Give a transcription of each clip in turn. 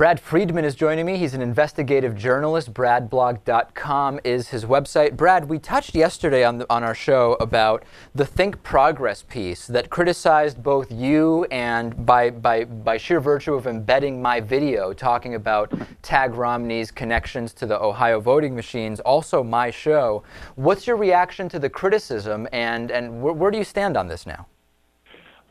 Brad Friedman is joining me. He's an investigative journalist. Bradblog.com is his website. Brad, we touched yesterday on our show about the ThinkProgress piece that criticized both you and by sheer virtue of embedding my video talking about Tag Romney's connections to the Ohio voting machines, also my show. What's your reaction to the criticism, and where do you stand on this now?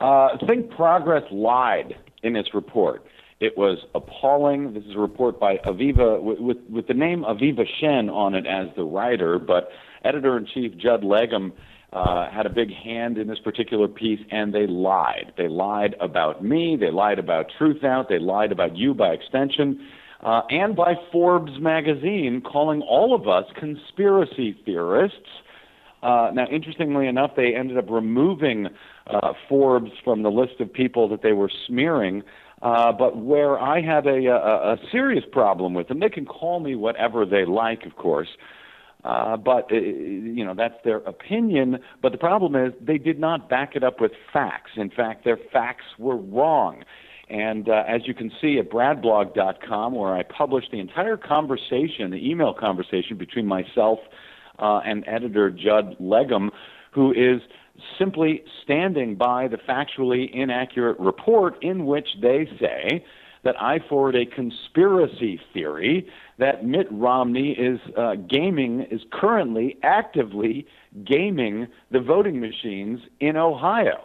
ThinkProgress lied in its report. It was appalling. This is a report by Aviva, with the name Aviva Shen on it as the writer, but editor-in-chief Judd Legum had a big hand in this particular piece, and they lied. They lied about me. They lied about Truth Out. They lied about you by extension, and by Forbes magazine, calling all of us conspiracy theorists. Now, interestingly enough, they ended up removing Forbes from the list of people that they were smearing. But where I had a serious problem with them, they can call me whatever they like, of course, but you know, that's their opinion. But the problem is they did not back it up with facts. In fact, their facts were wrong. And as you can see at Bradblog.com, where I published the entire conversation, the email conversation between myself and editor Judd Legum, who is simply standing by the factually inaccurate report in which they say that I forward a conspiracy theory that Mitt Romney is currently actively gaming the voting machines in Ohio.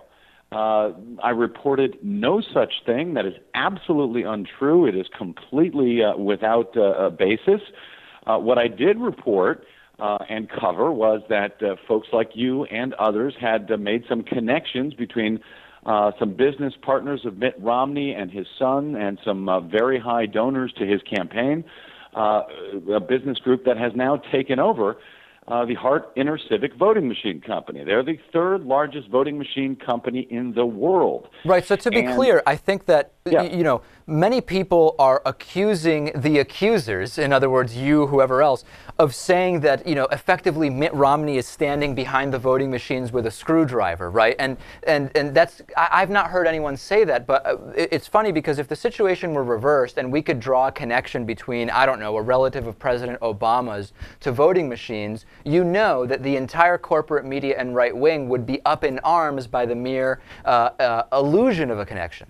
I reported no such thing. That is absolutely untrue. It is completely without a basis. What I did report and cover was that folks like you and others had made some connections between some business partners of Mitt Romney and his son and some very high donors to his campaign, a business group that has now taken over the Hart Intercivic Voting Machine Company. They're the third largest voting machine company in the world. Right. So to be clear, I think that, you know, many people are accusing the accusers, in other words, you, whoever else, of saying that, you know, effectively Mitt Romney is standing behind the voting machines with a screwdriver, right? And that's, I've not heard anyone say that, but it's funny because if the situation were reversed and we could draw a connection between, I don't know, a relative of President Obama's to voting machines, you know that the entire corporate media and right wing would be up in arms by the mere illusion of a connection.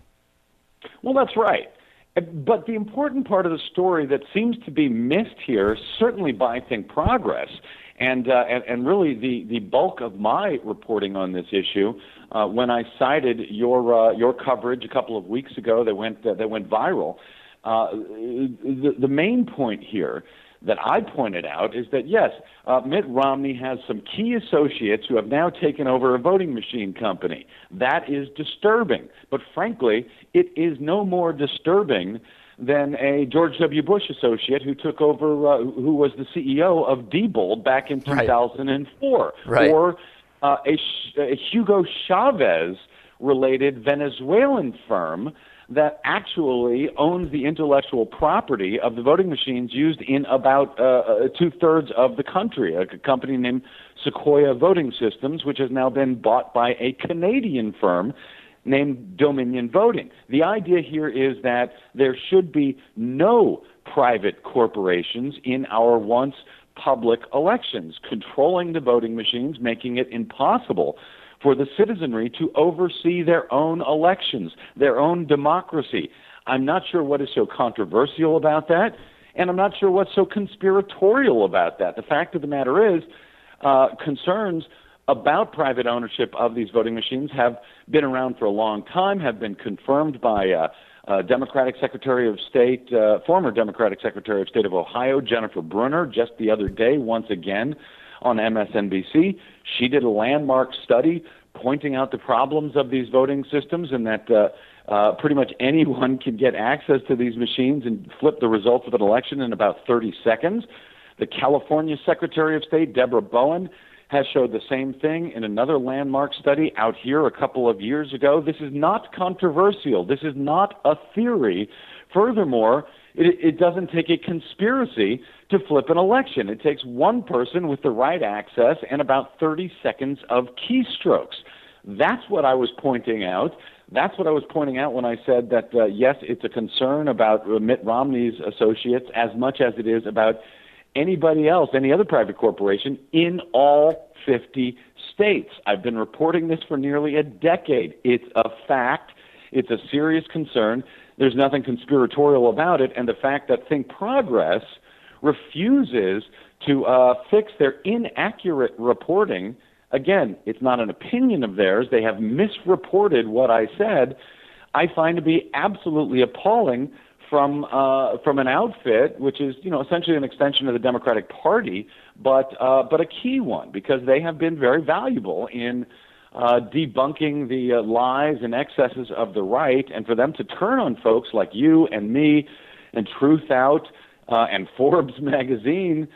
Well, that's right. But the important part of the story that seems to be missed here, certainly by ThinkProgress, and really the bulk of my reporting on this issue, when I cited your coverage a couple of weeks ago that went viral, the main point here that I pointed out is that, yes, Mitt Romney has some key associates who have now taken over a voting machine company. That is disturbing. But frankly, it is no more disturbing than a George W. Bush associate who took over, who was the CEO of Diebold back in 2004. Right. Or a Hugo Chavez-related Venezuelan firm that actually owns the intellectual property of the voting machines used in about two-thirds of the country, a company named Sequoia Voting Systems, which has now been bought by a Canadian firm named Dominion Voting. The idea here is that there should be no private corporations in our once public elections, controlling the voting machines, making it impossible for the citizenry to oversee their own elections, their own democracy. I'm not sure what is so controversial about that, and I'm not sure what's so conspiratorial about that. The fact of the matter is, concerns about private ownership of these voting machines have been around for a long time, have been confirmed by Democratic Secretary of State, former Democratic Secretary of State of Ohio, Jennifer Brunner, just the other day, once again, on MSNBC. She did a landmark study pointing out the problems of these voting systems and that pretty much anyone can get access to these machines and flip the results of an election in about 30 seconds. The California Secretary of State, Deborah Bowen, has showed the same thing in another landmark study out here a couple of years ago. This is not controversial. This is not a theory. Furthermore, it doesn't take a conspiracy to flip an election. It takes one person with the right access and about 30 seconds of keystrokes. That's what I was pointing out. That's what I was pointing out when I said that, yes, it's a concern about Mitt Romney's associates as much as it is about anybody else, any other private corporation in all 50 states. I've been reporting this for nearly a decade. It's a fact. It's a serious concern. There's nothing conspiratorial about it. And the fact that ThinkProgress refuses to fix their inaccurate reporting, again, it's not an opinion of theirs. They have misreported what I said. I find to be absolutely appalling from an outfit which is, essentially an extension of the Democratic Party, but a key one, because they have been very valuable in debunking the lies and excesses of the right, and for them to turn on folks like you and me and Truth Out and Forbes magazine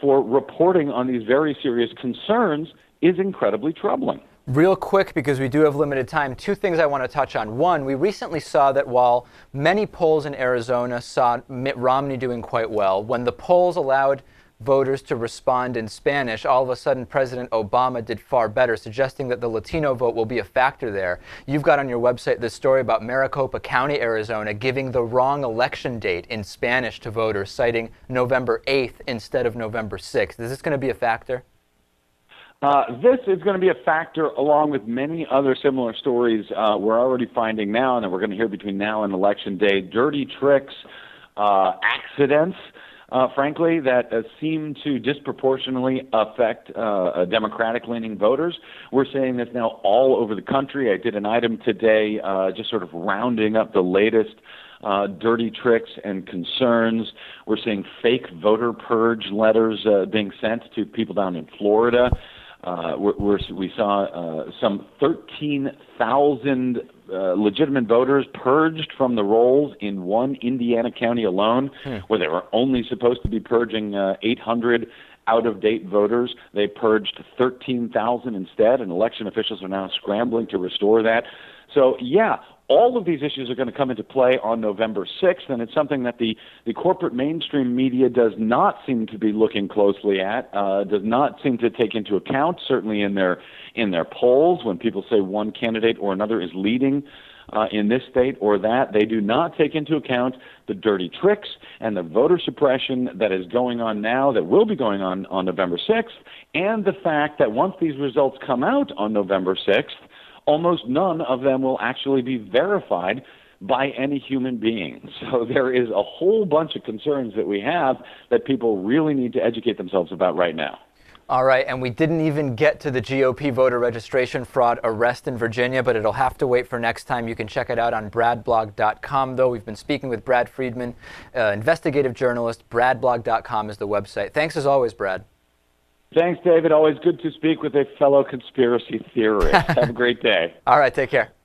for reporting on these very serious concerns is incredibly troubling. Real quick, because we do have limited time, two things I want to touch on. One, we recently saw that while many polls in Arizona saw Mitt Romney doing quite well, when the polls allowed voters to respond in Spanish, all of a sudden President Obama did far better, suggesting that the Latino vote will be a factor there. You've got on your website this story about Maricopa County, Arizona, giving the wrong election date in Spanish to voters, citing November 8th instead of November 6th. Is this going to be a factor? This is going to be a factor, along with many other similar stories we're already finding now, and that we're going to hear between now and Election Day. Dirty tricks, accidents, frankly, that seem to disproportionately affect Democratic-leaning voters. We're seeing this now all over the country. I did an item today just sort of rounding up the latest dirty tricks and concerns. We're seeing fake voter purge letters being sent to people down in Florida. We saw some 13,000 legitimate voters purged from the rolls in one Indiana county alone, where they were only supposed to be purging 800 out-of-date voters. They purged 13,000 instead, and election officials are now scrambling to restore that. So, yeah, all of these issues are going to come into play on November 6th, and it's something that the corporate mainstream media does not seem to be looking closely at, does not seem to take into account, certainly in their polls, when people say one candidate or another is leading in this state or that. They do not take into account the dirty tricks and the voter suppression that is going on now, that will be going on November 6th, and the fact that once these results come out on November 6th, almost none of them will actually be verified by any human being. So there is a whole bunch of concerns that we have that people really need to educate themselves about right now. All right, and we didn't even get to the GOP voter registration fraud arrest in Virginia, but it'll have to wait for next time. You can check it out on bradblog.com, though. We've been speaking with Brad Friedman, investigative journalist. Bradblog.com is the website. Thanks as always, Brad. Thanks, David. Always good to speak with a fellow conspiracy theorist. Have a great day. All right, take care.